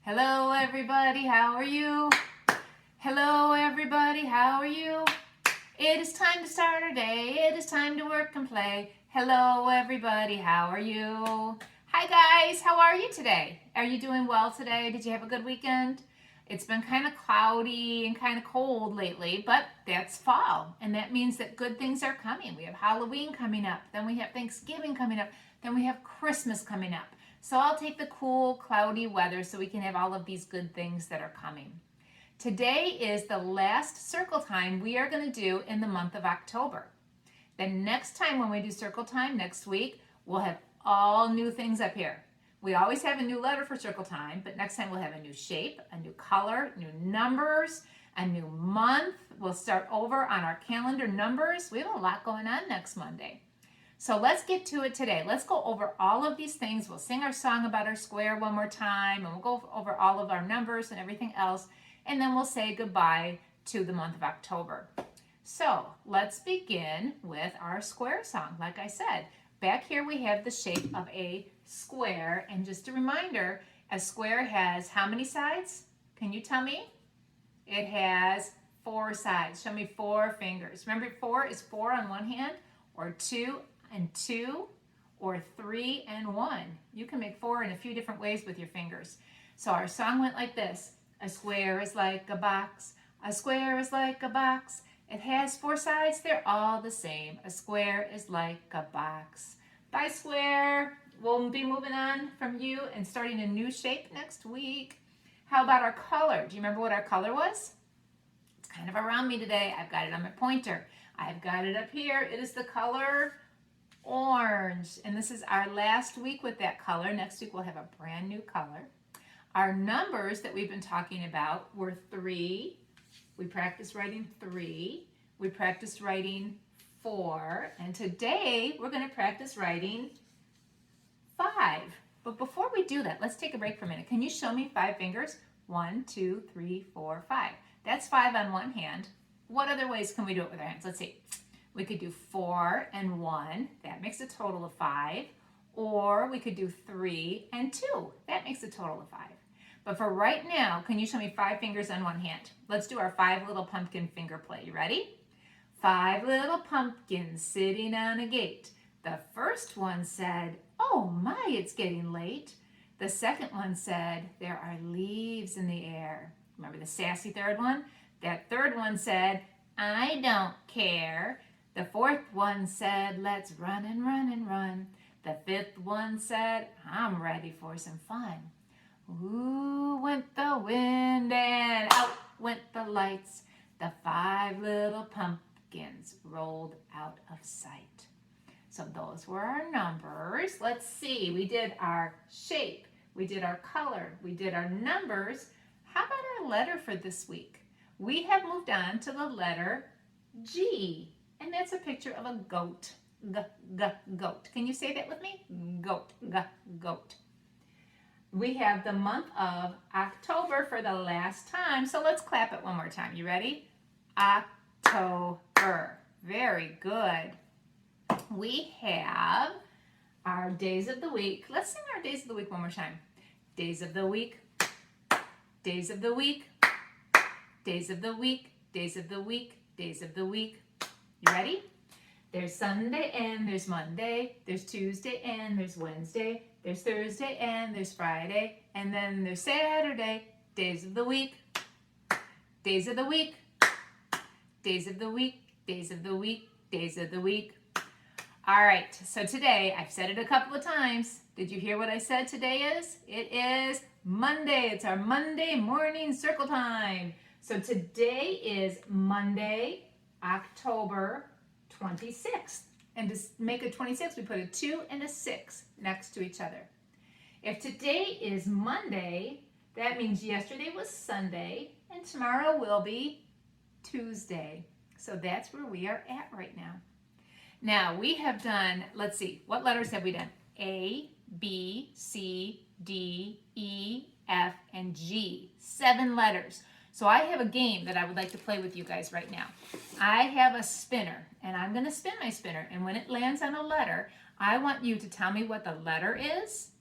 Hello everybody, how are you? Hello everybody, how are you? It is time to start our day. It is time to work and play. Hello everybody, how are you? Hi guys, how are you today? Are you doing well today? Did you have a good weekend? It's been kind of cloudy and kind of cold lately, but that's fall, and that means that good things are coming. We have Halloween coming up, then we have Thanksgiving coming up, then we have Christmas coming up. So I'll take the cool, cloudy weather so we can have all of these good things that are coming. Today is the last circle time we are going to do in the month of October. The next time when we do circle time next week, we'll have all new things up here. We always have a new letter for circle time, but next time we'll have a new shape, a new color, new numbers, a new month. We'll start over on our calendar numbers. We have a lot going on next Monday. So let's get to it today. Let's go over all of these things. We'll sing our song about our square one more time, and we'll go over all of our numbers and everything else, and then we'll say goodbye to the month of October. So let's begin with our square song. Like I said, back here we have the shape of a square, and just a reminder, a square has how many sides? Can you tell me? It has 4 sides. Show me 4 fingers. Remember, 4 is 4 on one hand, or 2 and 2, or 3 and 1. You can make 4 in a few different ways with your fingers. So our song went like this. A square is like a box. A square is like a box. It has 4 sides. They're all the same. A square is like a box. Bye, square. We'll be moving on from you and starting a new shape next week. How about our color? Do you remember what our color was? It's kind of around me today. I've got it on my pointer. I've got it up here. It is the color orange, and this is our last week with that color. Next week we'll have a brand new color. Our numbers that we've been talking about were 3. We practiced writing 3. We practiced writing 4, and today we're going to practice writing 5. But before we do that, let's take a break for a minute. Can you show me 5 fingers? 1, 2, 3, 4, 5. That's 5 on one hand. What other ways can we do it with our hands? Let's see. We could do 4 and 1. That makes a total of 5. Or we could do 3 and 2. That makes a total of 5. But for right now, can you show me 5 fingers on one hand? Let's do our 5 little pumpkin finger play. You ready? 5 little pumpkins sitting on a gate. The first one said, "Oh my, it's getting late." The second one said, "There are leaves in the air." Remember the sassy third one? That third one said, "I don't care." The fourth one said, "Let's run and run and run." The fifth one said, "I'm ready for some fun." Ooh, went the wind and out went the lights. The 5 little pumpkins rolled out of sight. So those were our numbers. Let's see, we did our shape, we did our color, we did our numbers. How about our letter for this week? We have moved on to the letter G. And that's a picture of a goat. Goat. Can you say that with me? Goat. Goat. We have the month of October for the last time. So let's clap it one more time. You ready? October. Very good. We have our days of the week. Let's sing our days of the week one more time. Days of the week. Days of the week. Days of the week. Days of the week. Days of the week. You ready? There's Sunday and there's Monday. There's Tuesday and there's Wednesday. There's Thursday and there's Friday. And then there's Saturday. Days of the week. Days of the week. Days of the week. Days of the week. Days of the week. All right, so today, I've said it a couple of times. Did you hear what I said today is? It is Monday. It's our Monday morning circle time. So today is Monday, October 26th. And to make it 26, we put a 2 and a 6 next to each other. If today is Monday, that means yesterday was Sunday, and tomorrow will be Tuesday. So that's where we are at right now. Now we have done, let's see, what letters have we done? A, B, C, D, E, F, and G. 7 letters. So I have a game that I would like to play with you guys right now. I have a spinner, and I'm going to spin my spinner, and when it lands on a letter, I want you to tell me what the letter is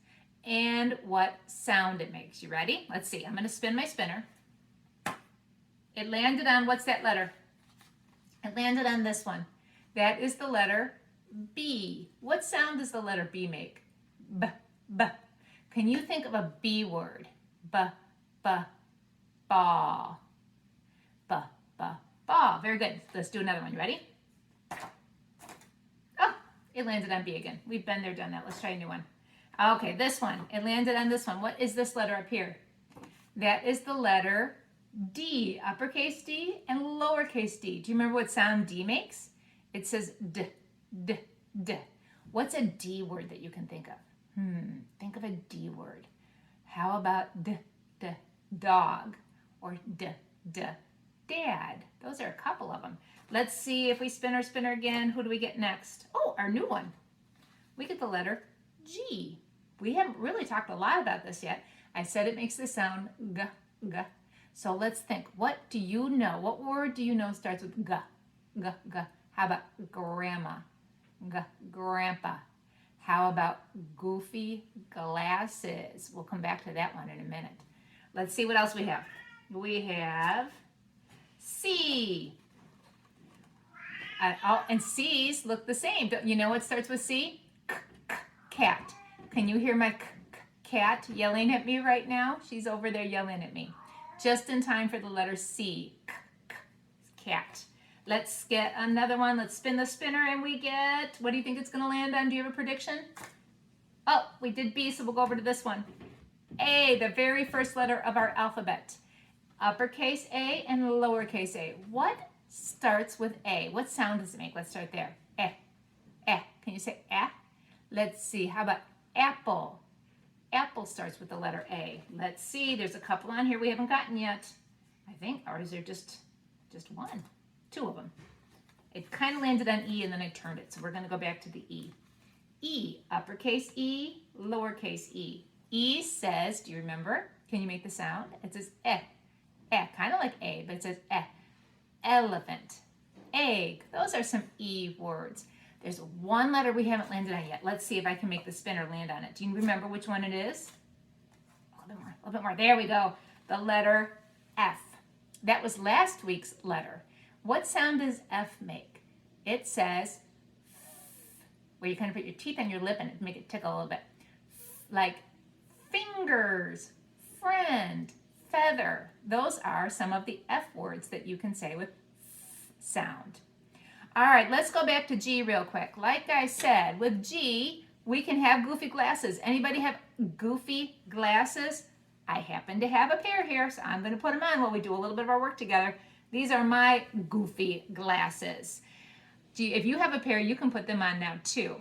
and what sound it makes. You ready? Let's see. I'm going to spin my spinner. It landed on, what's that letter? It landed on this one. That is the letter B. What sound does the letter B make? B, B. Can you think of a B word? B, B, ball. B, B, ball. Very good. Let's do another one. You ready? Oh, it landed on B again. We've been there, done that. Let's try a new one. Okay, this one. It landed on this one. What is this letter up here? That is the letter D, uppercase D and lowercase d. Do you remember what sound D makes? It says D, D, D. What's a D word that you can think of? Think of a D word. How about D, D, dog, or D, D, dad? Those are a couple of them. Let's see if we spin our spinner again. Who do we get next? Oh, our new one. We get the letter G. We haven't really talked a lot about this yet. I said it makes the sound G, G. So let's think. What do you know? What word do you know starts with G, G, G? How about grandma? G, grandpa. How about goofy glasses? We'll come back to that one in a minute. Let's see what else we have. We have C. And C's look the same. You know what starts with C? K, k, cat. Can you hear my cat yelling at me right now? She's over there yelling at me. Just in time for the letter C. K, k, cat. Let's get another one. Let's spin the spinner and we get, what do you think it's going to land on? Do you have a prediction? Oh, we did B, so we'll go over to this one. A, the very first letter of our alphabet. Uppercase A and lowercase a. What starts with A? What sound does it make? Let's start there. Eh, eh. Can you say eh? Let's see. How about apple? Apple starts with the letter A. Let's see. There's a couple on here we haven't gotten yet. I think, or is there just one? Two of them. It kind of landed on E and then I turned it. So we're going to go back to the E. E, uppercase E, lowercase e. E says, do you remember? Can you make the sound? It says eh, eh, kind of like A, but it says eh. Elephant, egg. Those are some E words. There's one letter we haven't landed on yet. Let's see if I can make the spinner land on it. Do you remember which one it is? A little bit more. There we go. The letter F. That was last week's letter. What sound does F make? It says, where you kind of put your teeth on your lip and make it tickle a little bit. Like fingers, friend, feather. Those are some of the F words that you can say with sound. All right, let's go back to G real quick. Like I said, with G, we can have goofy glasses. Anybody have goofy glasses? I happen to have a pair here, so I'm going to put them on while we do a little bit of our work together. These are my goofy glasses. If you have a pair, you can put them on now too.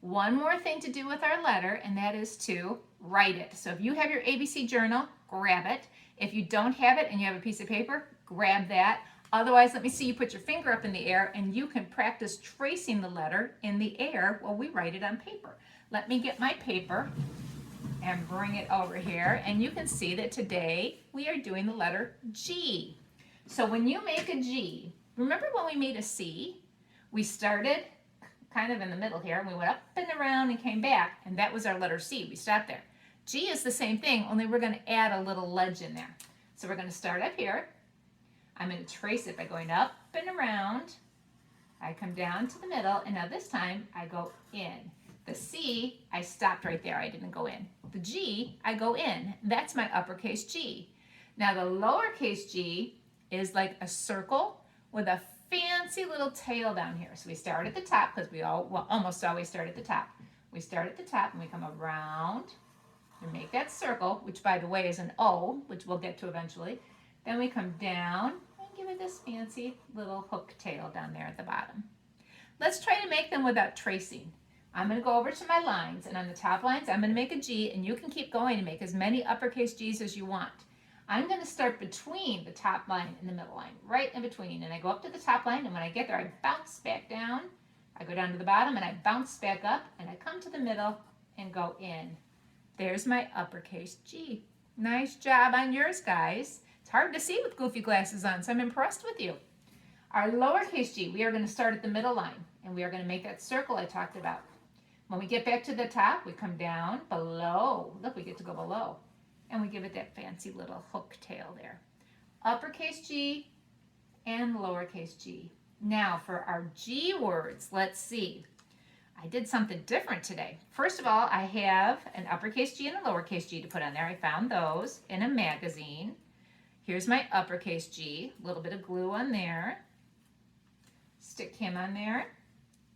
One more thing to do with our letter, and that is to write it. So if you have your ABC journal, grab it. If you don't have it and you have a piece of paper, grab that. Otherwise, let me see you put your finger up in the air and you can practice tracing the letter in the air while we write it on paper. Let me get my paper and bring it over here, and you can see that today we are doing the letter G. So when you make a G, remember when we made a C? We started kind of in the middle here, and we went up and around and came back, and that was our letter C. We stopped there. G is the same thing, only we're going to add a little ledge in there. So we're going to start up here. I'm going to trace it by going up and around. I come down to the middle, and now this time I go in. The C, I stopped right there. I didn't go in. The G, I go in. That's my uppercase G. Now the lowercase g is like a circle with a fancy little tail down here. So we start at the top because we almost always start at the top. We start at the top and we come around and make that circle, which by the way is an O, which we'll get to eventually. Then we come down and give it this fancy little hook tail down there at the bottom. Let's try to make them without tracing. I'm going to go over to my lines, and on the top lines I'm going to make a G, and you can keep going and make as many uppercase G's as you want. I'm going to start between the top line and the middle line, right in between, and I go up to the top line, and when I get there I bounce back down, I go down to the bottom and I bounce back up, and I come to the middle and go in. There's my uppercase G. Nice job on yours, guys. It's hard to see with goofy glasses on, so I'm impressed with you. Our lowercase g, we are going to start at the middle line, and we are going to make that circle I talked about. When we get back to the top, we come down below. Look, we get to go below. And we give it that fancy little hook tail there. Uppercase G and lowercase g. Now for our G words, let's see. I did something different today. First of all, I have an uppercase G and a lowercase g to put on there. I found those in a magazine. Here's my uppercase G, a little bit of glue on there. Stick him on there.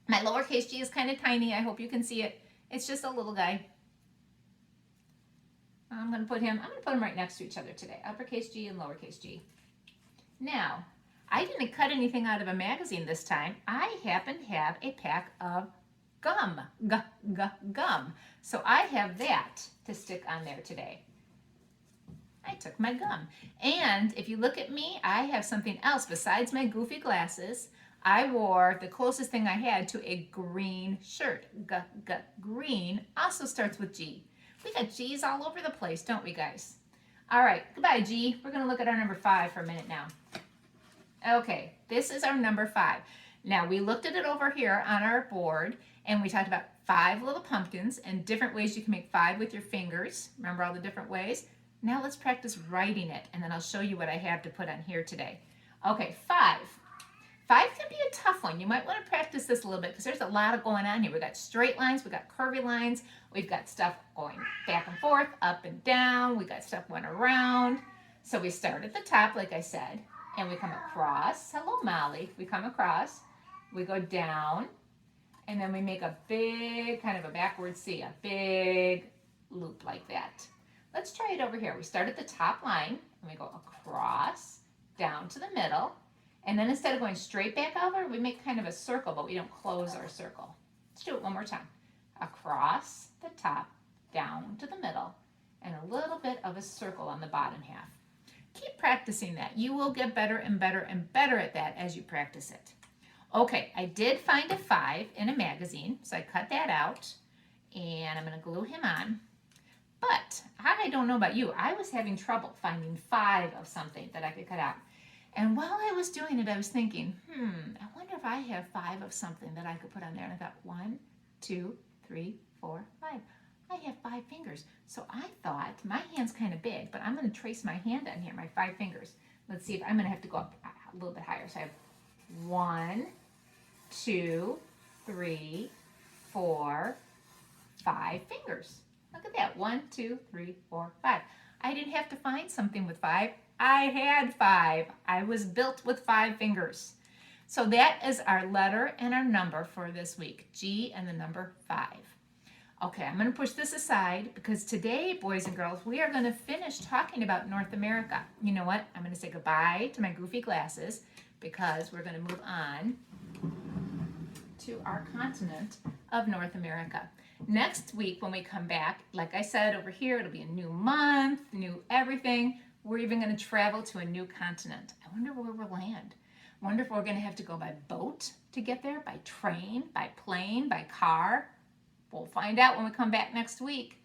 My lowercase g is kind of tiny. I hope you can see it. It's just a little guy. I'm going to put him right next to each other today. Uppercase G and lowercase g. Now, I didn't cut anything out of a magazine this time. I happen to have a pack of gum. Gum. So I have that to stick on there today. I took my gum. And if you look at me, I have something else besides my goofy glasses. I wore the closest thing I had to a green shirt. Green also starts with G. We got G's all over the place, don't we, guys? All right, goodbye, G. We're going to look at our number 5 for a minute now. Okay, this is our number 5. Now, we looked at it over here on our board, and we talked about 5 little pumpkins and different ways you can make 5 with your fingers. Remember all the different ways? Now let's practice writing it, and then I'll show you what I have to put on here today. Okay, 5. 5 can be a tough one. You might want to practice this a little bit because there's a lot of going on here. We've got straight lines, we've got curvy lines, we've got stuff going back and forth, up and down, we've got stuff going around. So we start at the top, like I said, and we come across. Hello, Molly. We come across, we go down, and then we make a big, kind of a backward C, a big loop like that. Let's try it over here. We start at the top line, and we go across, down to the middle, and then instead of going straight back over, we make kind of a circle, but we don't close our circle. Let's do it one more time. Across the top, down to the middle, and a little bit of a circle on the bottom half. Keep practicing that. You will get better and better and better at that as you practice it. Okay, I did find a 5 in a magazine, so I cut that out, and I'm going to glue him on. But I don't know about you, I was having trouble finding 5 of something that I could cut out. And while I was doing it, I was thinking, I wonder if I have 5 of something that I could put on there. And I thought, 1, 2, 3, 4, 5. I have 5 fingers. So I thought, my hand's kind of big, but I'm going to trace my hand on here, my 5 fingers. Let's see if I'm going to have to go up a little bit higher. So I have 1, 2, 3, 4, 5 fingers. Look at that. 1, 2, 3, 4, 5. I didn't have to find something with 5. I had 5. I was built with 5 fingers. So that is our letter and our number for this week. G and the number 5. Okay, I'm going to push this aside because today, boys and girls, we are going to finish talking about North America. You know what? I'm going to say goodbye to my goofy glasses because we're going to move on to our continent of North America. Next week when we come back, like I said over here, it'll be a new month, new everything. We're even going to travel to a new continent. I wonder where we'll land. I wonder if we're going to have to go by boat to get there, by train, by plane, by car. We'll find out when we come back next week.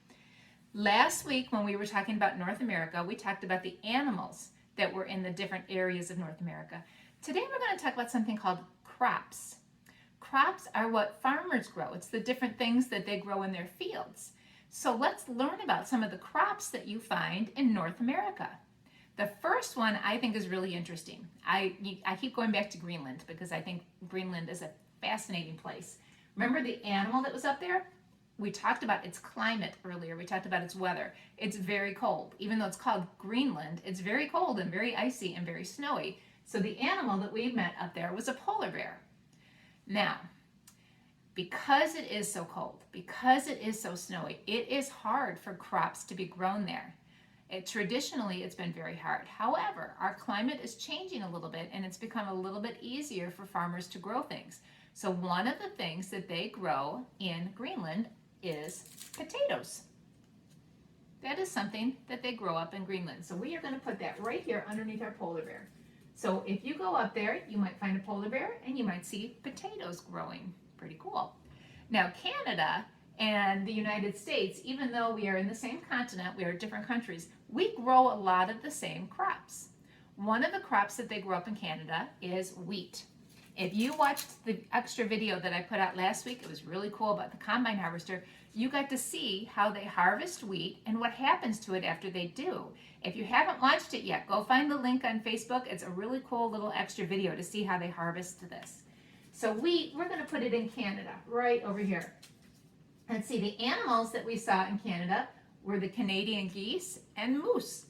Last week when we were talking about North America, we talked about the animals that were in the different areas of North America. Today we're going to talk about something called crops. Crops are what farmers grow. It's the different things that they grow in their fields. So let's learn about some of the crops that you find in North America. The first one I think is really interesting. I keep going back to Greenland because I think Greenland is a fascinating place. Remember the animal that was up there? We talked about its climate earlier. We talked about its weather. It's very cold. Even though it's called Greenland, it's very cold and very icy and very snowy. So the animal that we met up there was a polar bear. Now, because it is so cold, because it is so snowy, it is hard for crops to be grown there. Traditionally, it's been very hard. However, our climate is changing a little bit and it's become a little bit easier for farmers to grow things. So one of the things that they grow in Greenland is potatoes. That is something that they grow up in Greenland. So we are going to put that right here underneath our polar bear. So if you go up there, you might find a polar bear and you might see potatoes growing. Pretty cool. Now Canada and the United States, even though we are in the same continent, we are different countries, we grow a lot of the same crops. One of the crops that they grow up in Canada is wheat. If you watched the extra video that I put out last week, it was really cool about the combine harvester. You got to see how they harvest wheat and what happens to it after they do. If you haven't watched it yet, go find the link on Facebook. It's a really cool little extra video to see how they harvest this. So wheat, we're going to put it in Canada, right over here. Let's see, the animals that we saw in Canada were the Canadian geese and moose.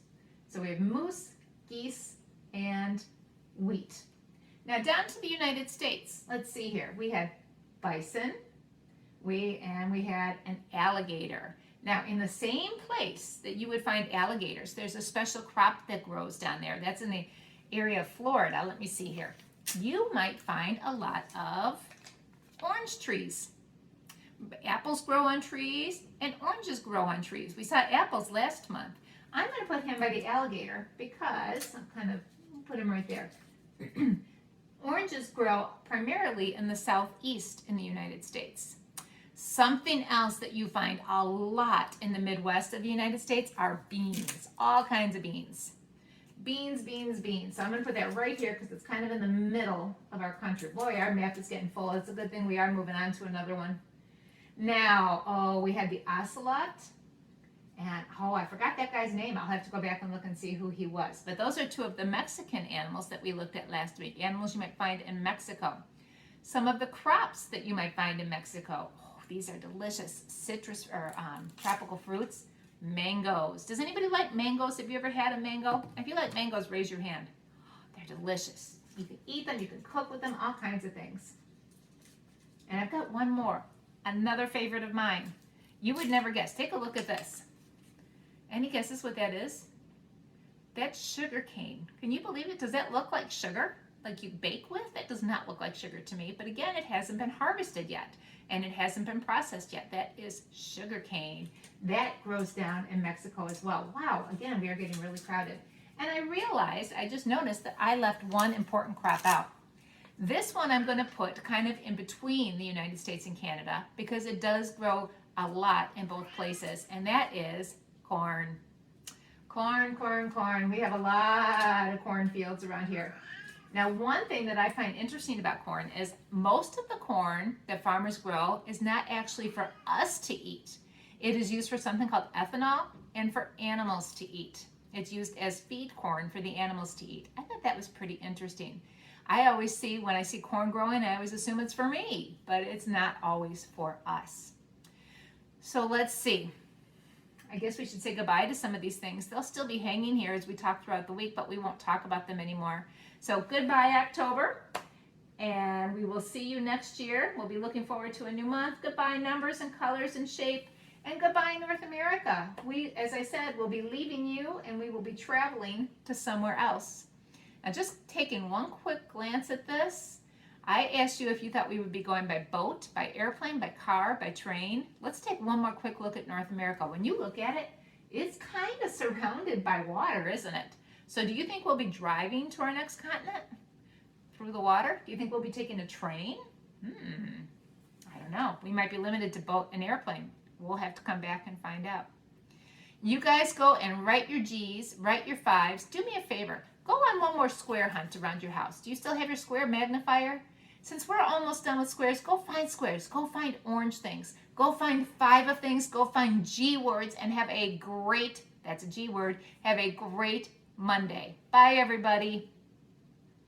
So we have moose, geese, and wheat. Now down to the United States, let's see here. We had bison, and we had an alligator. Now in the same place that you would find alligators, there's a special crop that grows down there. That's in the area of Florida. Let me see here. You might find a lot of orange trees. Apples grow on trees and oranges grow on trees. We saw apples last month. I'm going to put him by the alligator because I'm kind of put him right there. Oranges grow primarily in the southeast in the United States. Something else that you find a lot in the Midwest of the United States are beans, all kinds of beans. Beans, beans, beans. So I'm going to put that right here because it's kind of in the middle of our country. Boy, our map is getting full. It's a good thing we are moving on to another one. Now, we had the ocelot. And, I forgot that guy's name. I'll have to go back and look and see who he was. But those are two of the Mexican animals that we looked at last week. Animals you might find in Mexico. Some of the crops that you might find in Mexico. Oh, these are delicious citrus or tropical fruits. Mangoes. Does anybody like mangoes? Have you ever had a mango? If you like mangoes, raise your hand. They're delicious. You can eat them. You can cook with them. All kinds of things. And I've got one more. Another favorite of mine. You would never guess. Take a look at this. Any guesses what that is? That's sugar cane. Can you believe it? Does that look like sugar? Like you bake with? That does not look like sugar to me. But again, it hasn't been harvested yet. And it hasn't been processed yet. That is sugar cane. That grows down in Mexico as well. Wow, again, we are getting really crowded. And I just noticed that I left one important crop out. This one I'm going to put kind of in between the United States and Canada because it does grow a lot in both places. And that is corn. Corn, corn, corn. We have a lot of cornfields around here. Now, one thing that I find interesting about corn is most of the corn that farmers grow is not actually for us to eat. It is used for something called ethanol and for animals to eat. It's used as feed corn for the animals to eat. I thought that was pretty interesting. I always see, when I see corn growing, I always assume it's for me, but it's not always for us. So let's see. I guess we should say goodbye to some of these things. They'll still be hanging here as we talk throughout the week, but we won't talk about them anymore. So goodbye, October, and we will see you next year. We'll be looking forward to a new month. Goodbye, numbers and colors and shape, and goodbye, North America. We, as I said, will be leaving you, and we will be traveling to somewhere else. Now, just taking one quick glance at this, I asked you if you thought we would be going by boat, by airplane, by car, by train. Let's take one more quick look at North America. When you look at it, it's kind of surrounded by water, isn't it? So do you think we'll be driving to our next continent through the water? Do you think we'll be taking a train? I don't know. We might be limited to boat and airplane. We'll have to come back and find out. You guys go and write your G's, write your 5s. Do me a favor. Go on one more square hunt around your house. Do you still have your square magnifier? Since we're almost done with squares, go find squares. Go find orange things. Go find 5 of things. Go find G words and have a great, that's a G word, have a great Monday. Bye, everybody.